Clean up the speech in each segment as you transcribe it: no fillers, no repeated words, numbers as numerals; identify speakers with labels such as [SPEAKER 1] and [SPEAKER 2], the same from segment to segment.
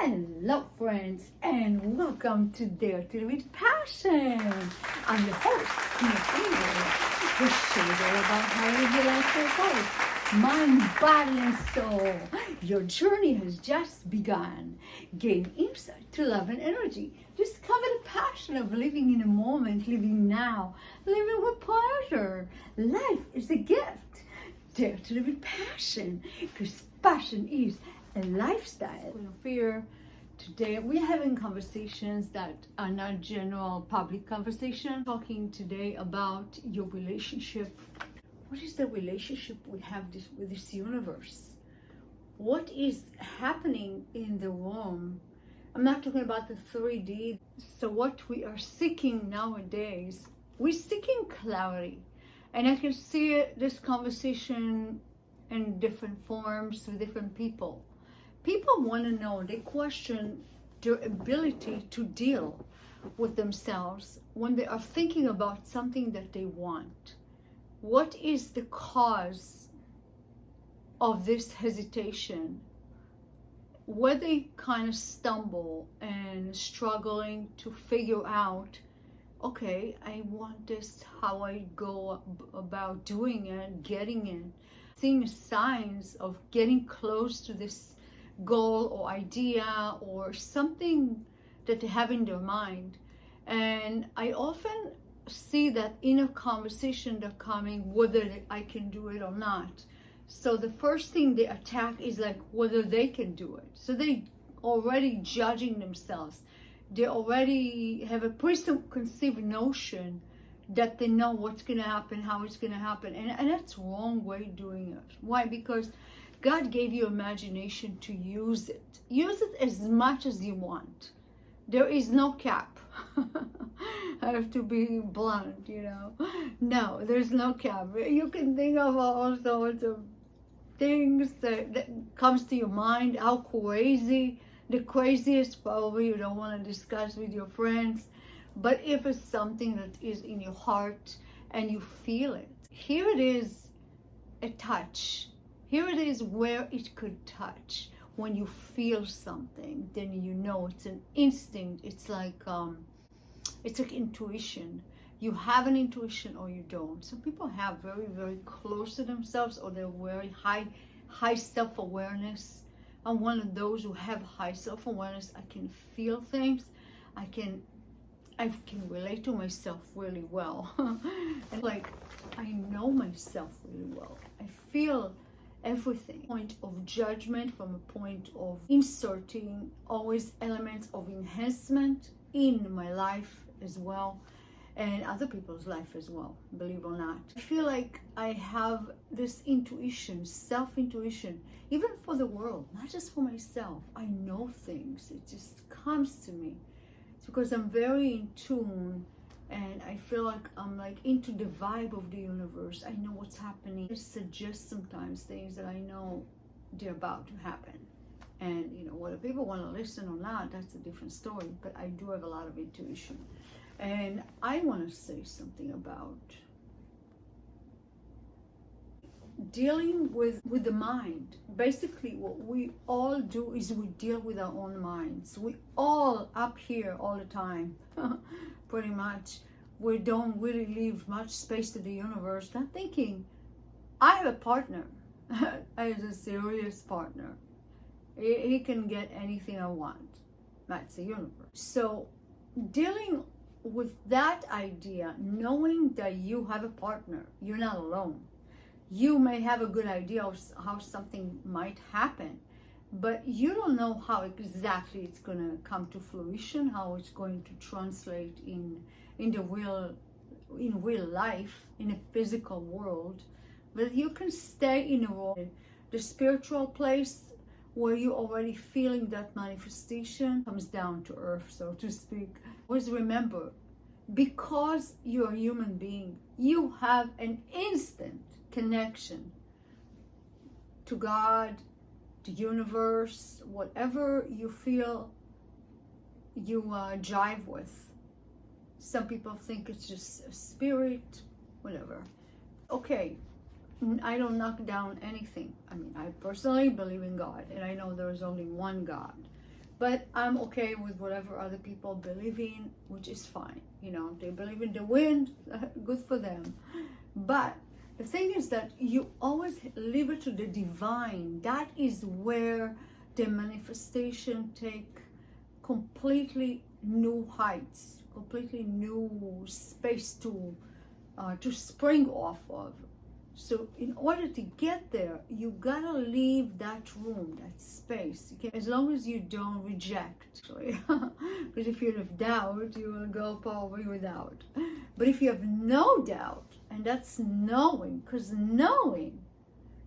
[SPEAKER 1] Hello friends and welcome to Dare to Live with Passion. I'm your host, the show all about how to live your life for both mind, body and soul. Your journey has just begun. Gain insight to love and energy. Discover the passion of living in a moment, living now, living with pleasure. Life is a gift. Dare to live with passion, because passion is a lifestyle. Ofir. Today we're having conversations that are not general public conversation. Talking today about your relationship. What is the relationship we have with this universe? What is happening in the room? I'm not talking about the 3D. So what we are seeking nowadays, we're seeking clarity. And I can see this conversation in different forms with different people. People want to know, they question their ability to deal with themselves when they are thinking about something that they want. What is the cause of this hesitation? Where they kind of stumble and struggling to figure out, okay, I want this, how I go about doing it, getting it, seeing signs of getting close to this goal or idea or something that they have in their mind. And I often see that in a conversation they're coming whether I can do it or not. So the first thing they attack is like whether they can do it. So they already judging themselves. They already have a preconceived notion that they know what's going to happen, how it's going to happen. And that's wrong way of doing it. Why? Because God gave you imagination to use it. Use it as much as you want. There is no cap. I have to be blunt, No, there's no cap. You can think of all sorts of things that comes to your mind. How crazy. The craziest probably you don't want to discuss with your friends. But if it's something that is in your heart and you feel it, here it is, a touch. Here it is where it could touch. When you feel something, then you know it's an instinct. It's like intuition. You have an intuition or you don't. Some people have very, very close to themselves, or they're very high self-awareness. I'm one of those who have high self-awareness. I can feel things. I can relate to myself really well. And like I know myself really well. I feel everything. Point of judgment from a point of inserting always elements of enhancement in my life as well and other people's life as well, believe it or not. I feel like I have this intuition, self-intuition, even for the world, not just for myself. I know things. It just comes to me. It's because I'm very in tune. And I feel like I'm like into the vibe of the universe. I know what's happening. I suggest sometimes things that I know they're about to happen. And whether people want to listen or not, that's a different story. But I do have a lot of intuition. And I want to say something about dealing with the mind. Basically, what we all do is we deal with our own minds. We all up here all the time. Pretty much. We don't really leave much space to the universe, not thinking, I have a partner. I have a serious partner. He can get anything I want. That's the universe. So dealing with that idea, knowing that you have a partner, you're not alone. You may have a good idea of how something might happen, but you don't know how exactly it's going to come to fruition, how it's going to translate in real life, in a physical world. But you can stay in the spiritual place where you're already feeling that manifestation comes down to earth, so to speak. Always remember, because you're a human being, you have an instant connection to God, the universe, whatever you feel you jive with. Some people think it's just a spirit, whatever. Okay, I don't knock down anything. I mean, I personally believe in God, and I know there is only one God. But I'm okay with whatever other people believe in, which is fine. You know, they believe in the wind, good for them. But the thing is that you always leave it to the divine. That is where the manifestation take completely new heights, completely new space to spring off of. So in order to get there, you gotta leave that room, that space. As long as you don't reject, because if you have doubt, you will go probably without. But if you have no doubt, and that's knowing, because knowing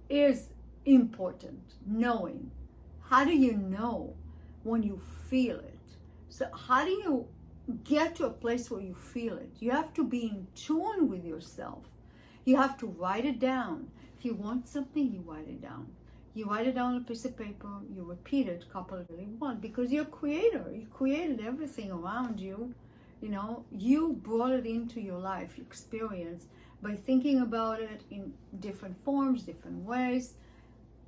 [SPEAKER 1] is important. Knowing. How do you know? When you feel it. So how do you get to a place where you feel it? You have to be in tune with yourself. You have to write it down. If you want something, you write it down. You write it down on a piece of paper, you repeat it a couple of really want, because you're a creator. You created everything around you. You know, you brought it into your life, your experience, by thinking about it in different forms, different ways,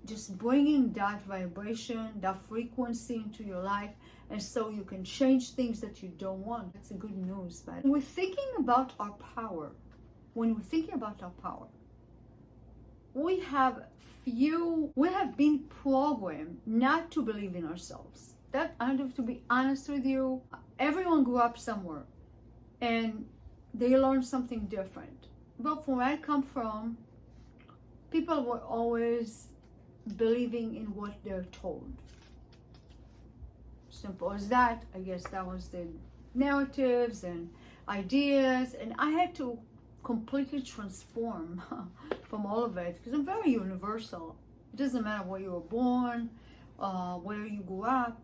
[SPEAKER 1] just bringing that vibration, that frequency into your life, and so you can change things that you don't want. That's the good news. But when we're thinking about our power, we have been programmed not to believe in ourselves. That I have to be honest with you. Everyone grew up somewhere and they learned something different. But from where I come from, people were always believing in what they're told. Simple as that. I guess that was the narratives and ideas, and I had to completely transform from all of it, because I'm very universal. It doesn't matter where you were born, where you grew up.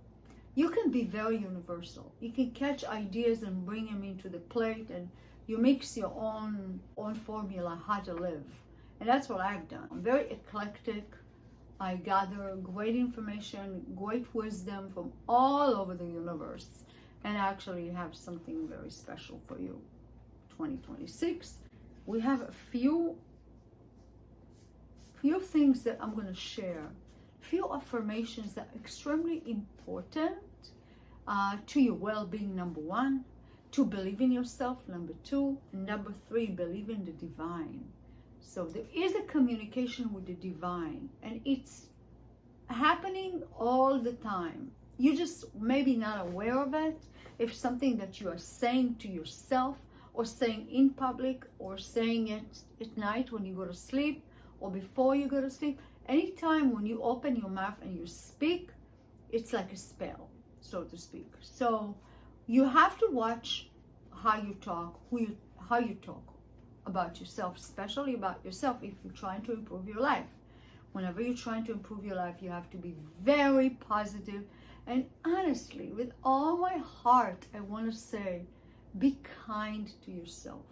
[SPEAKER 1] You can be very universal. You can catch ideas and bring them into the plate, and you mix your own formula how to live. And that's what I've done. I'm very eclectic. I gather great information, great wisdom from all over the universe, and actually have something very special for you. 2026, we have a few things that I'm going to share, few affirmations that are extremely important to your well-being, number one, to believe in yourself, number two, and number three, believe in the divine. So there is a communication with the divine, and it's happening all the time. You just maybe not aware of it. If something that you are saying to yourself, or saying in public, or saying it at night when you go to sleep, or before you go to sleep, anytime when you open your mouth and you speak, it's like a spell, so to speak. So you have to watch how you talk, how you talk about yourself, especially about yourself if you're trying to improve your life. Whenever you're trying to improve your life, you have to be very positive. And honestly, with all my heart, I want to say, be kind to yourself.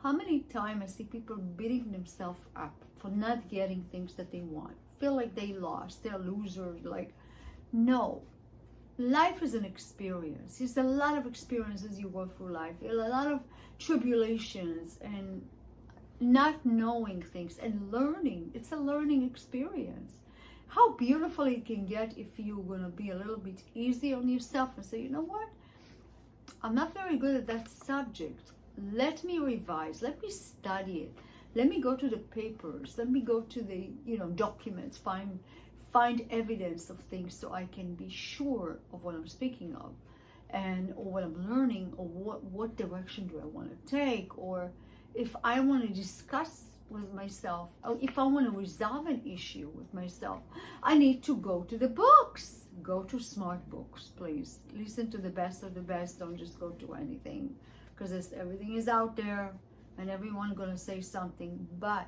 [SPEAKER 1] How many times I see people beating themselves up for not getting things that they want, feel like they lost, they're losers. Like, no. Life is an experience. There's a lot of experiences you go through life, a lot of tribulations and not knowing things and learning. It's a learning experience. How beautiful it can get if you're going to be a little bit easy on yourself and say, you know what? I'm not very good at that subject. Let me revise. Let me study it. Let me go to the papers. Let me go to the documents. Find evidence of things so I can be sure of what I'm speaking of, or what I'm learning, or what direction do I want to take, or if I want to discuss with myself, or if I want to resolve an issue with myself, I need to go to the books. Go to smart books, please. Listen to the best of the best. Don't just go to anything, because everything is out there and everyone's going to say something. But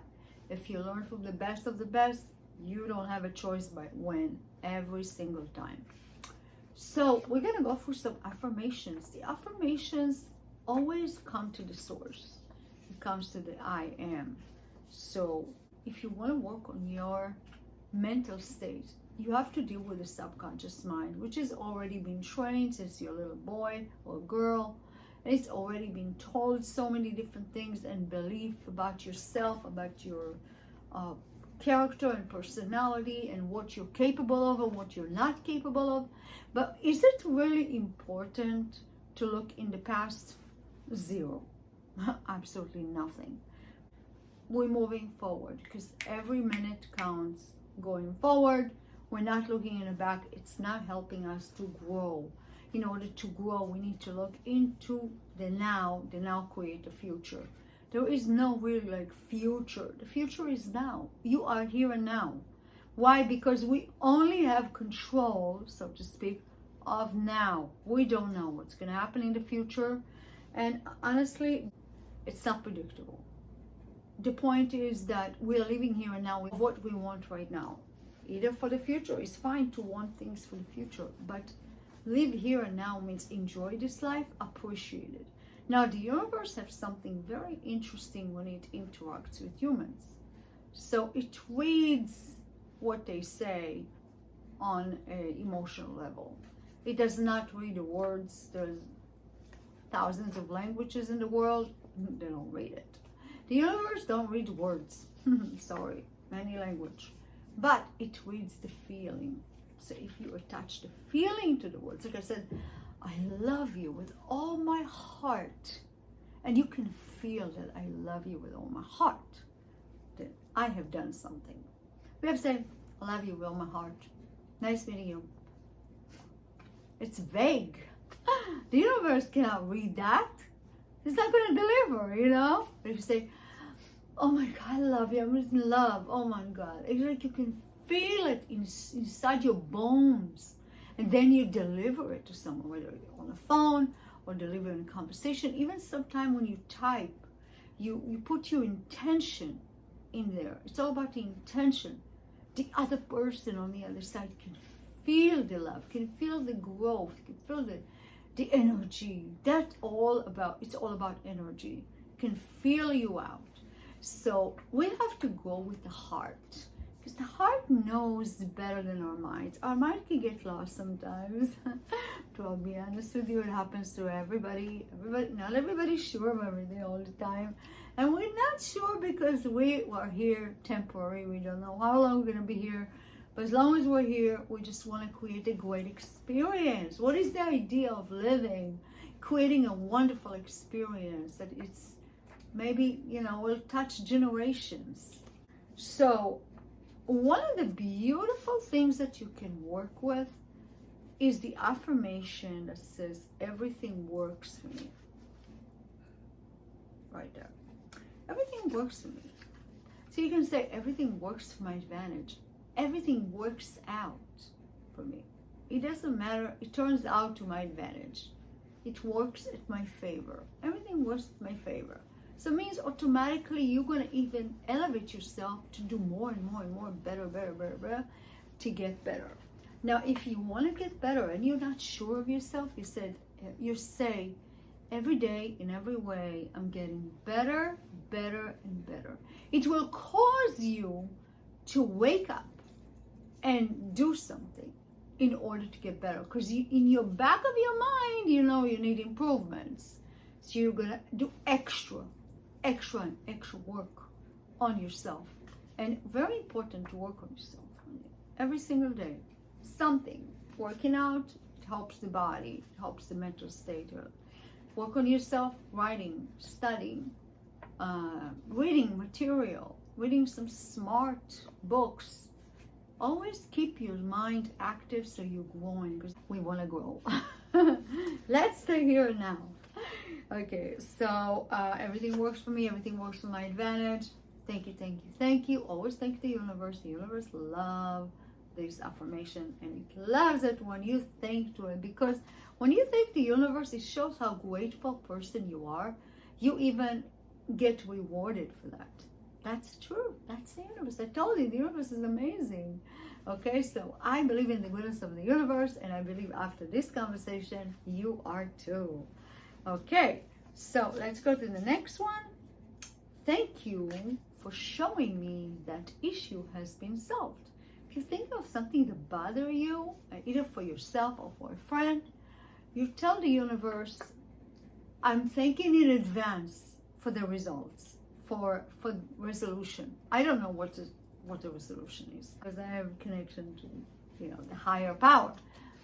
[SPEAKER 1] if you learn from the best of the best, you don't have a choice but win every single time. So we're going to go through some affirmations. The affirmations always come to the source. It comes to the I am. So if you want to work on your mental state, you have to deal with the subconscious mind, which has already been trained since you're a little boy or girl. And it's already been told so many different things and belief about yourself, about your character and personality and what you're capable of and what you're not capable of. But is it really important to look in the past? Zero. Absolutely nothing. We're moving forward because every minute counts going forward. We're not looking in the back. It's not helping us to grow. In order to grow, we need to look into the now create the future. There is no real future. The future is now. You are here and now. Why? Because we only have control, so to speak, of now. We don't know what's going to happen in the future. And honestly, it's not predictable. The point is that we are living here and now with what we want right now. Either for the future, it's fine to want things for the future, but live here and now means enjoy this life, appreciate it. Now, the universe has something very interesting when it interacts with humans. So it reads what they say on an emotional level. It does not read the words. There's thousands of languages in the world. They don't read it. The universe don't read words. Sorry, any language. But it reads the feeling. So if you attach the feeling to the words, like I said, I love you with all my heart, and you can feel that I love you with all my heart, then I have done something. We have said, I love you with all my heart. Nice meeting you. It's vague. The universe cannot read that. It's not going to deliver, you know? But if you say, oh my God, I love you, I'm in love, oh my God. It's like you can feel it inside your bones. And then you deliver it to someone, whether you're on the phone or deliver in a conversation. Even sometimes when you type, you put your intention in there. It's all about the intention. The other person on the other side can feel the love, can feel the growth, can feel the energy. It's all about energy. Can feel you out. So we have to go with the heart, because the heart knows better than our minds. Our mind can get lost sometimes. To be honest with you, it happens to everybody. Not everybody's sure of everything all the time. And we're not sure because we are here temporary. We don't know how long we're going to be here. But as long as we're here, we just want to create a great experience. What is the idea of living? Creating a wonderful experience that it's maybe, will touch generations. So one of the beautiful things that you can work with is the affirmation that says, everything works for me. Right there. Everything works for me. So you can say, everything works for my advantage. Everything works out for me. It doesn't matter. It turns out to my advantage. It works at my favor. Everything works at my favor. So it means automatically you're going to even elevate yourself to do more and more and more, better, to get better. Now, if you want to get better and you're not sure of yourself, you say, every day, in every way, I'm getting better, and better. It will cause you to wake up and do something in order to get better. Because in your back of your mind, you need improvements. So you're going to do extra work on yourself. And very important to work on yourself every single day. Something. Working out, it helps the body, it helps the mental state. Work on yourself, writing, studying, reading material, reading some smart books. Always keep your mind active so you're growing, because we want to grow. Let's stay here now. Okay, so everything works for me, everything works for my advantage. Thank you. Always thank the universe. The universe loves this affirmation, and it loves it when you thank to it, because when you thank the universe, it shows how grateful person you are. You even get rewarded for that. That's true. That's the universe. I told you, the universe is amazing. Okay, so I believe in the goodness of the universe, and I believe after this conversation, you are too. Okay, so let's go to the next one. Thank you for showing me that issue has been solved. If you think of something that bothers you, either for yourself or for a friend, you tell the universe, I'm thanking in advance for the results, for resolution. I don't know what whatever solution is, because I have connection to, the higher power.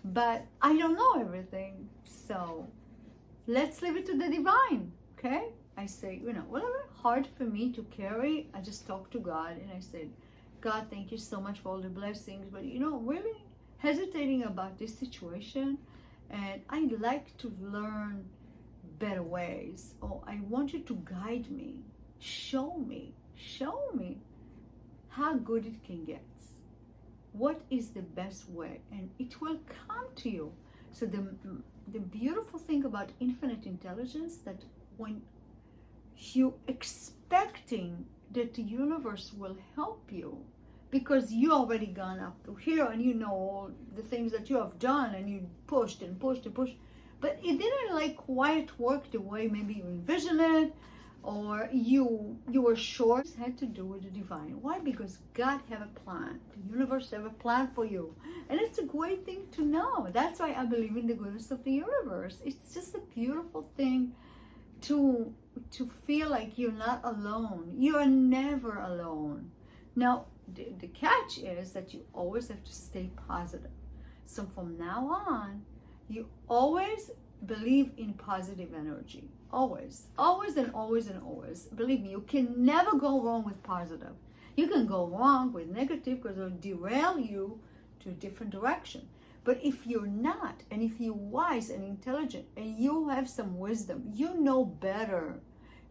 [SPEAKER 1] But I don't know everything, so let's leave it to the divine, okay? I say, whatever hard for me to carry, I just talk to God and I said, God, thank you so much for all the blessings, but really hesitating about this situation, and I'd like to learn better ways, or I want you to guide me, show me how good it can get. What is the best way? And it will come to you. So the beautiful thing about infinite intelligence, that when you expecting that the universe will help you, because you already gone up to here and you know all the things that you have done and you pushed and pushed and pushed, but it didn't quite work the way maybe you envisioned it, or you were sure. It had to do with the divine. Why? Because God have a plan. The universe have a plan for you. And it's a great thing to know. That's why I believe in the goodness of the universe. It's just a beautiful thing to feel like you're not alone. You are never alone. Now, the catch is that you always have to stay positive. So from now on, you always believe in positive energy. Always and always. Believe me, you can never go wrong with positive. You can go wrong with negative because it'll derail you to a different direction. But if you're not, and if you're wise and intelligent, and you have some wisdom, you know better.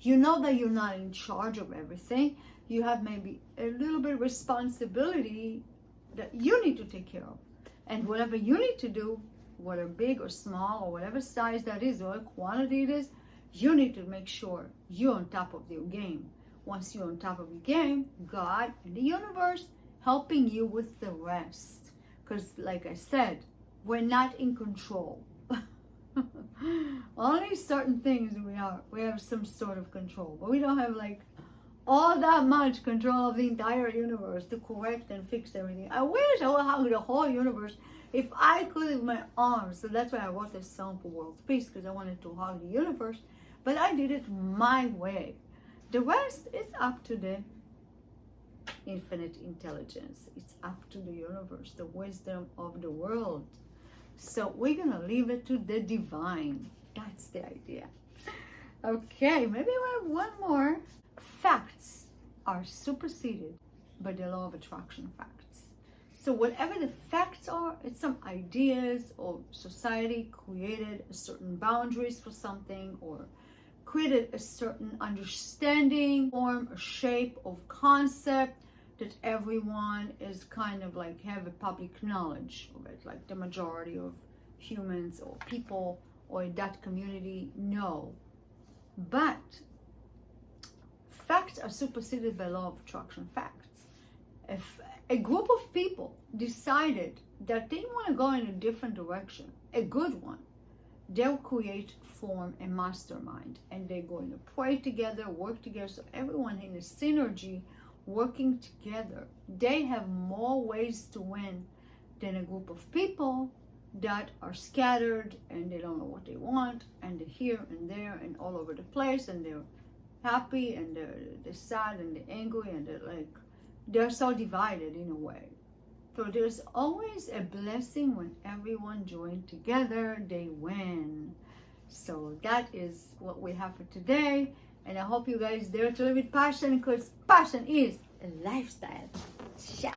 [SPEAKER 1] You know that you're not in charge of everything. You have maybe a little bit of responsibility that you need to take care of. And whatever you need to do, whether big or small, or whatever size that is, or quantity it is, you need to make sure you're on top of your game. Once you're on top of your game, God and the universe helping you with the rest. Because like I said, we're not in control. Only certain things we have some sort of control, but we don't have all that much control of the entire universe to correct and fix everything. I wish I would have the whole universe if I could with my arms. So that's why I wrote this song for world peace, because I wanted to hug the universe, but I did it my way. The rest is up to the infinite intelligence. It's up to the universe, the wisdom of the world. So we're gonna leave it to the divine. That's the idea. Okay, maybe we have one more. Facts are superseded by the law of attraction facts. So whatever the facts are, it's some ideas, or society created a certain boundaries for something, or created a certain understanding, form, or shape of concept that everyone is kind of have a public knowledge of it, like the majority of humans or people or that community know. But facts are superseded by law of attraction facts. If a group of people decided that they want to go in a different direction, a good one, they'll form a mastermind, and they're going to pray together, work together, so everyone in a synergy, working together. They have more ways to win than a group of people that are scattered and they don't know what they want, and they're here and there and all over the place, and they're happy and they're sad and they're angry, and they're so divided in a way. So there's always a blessing when everyone joins together, they win. So that is what we have for today. And I hope you guys dare to live with passion, because passion is a lifestyle. Ciao.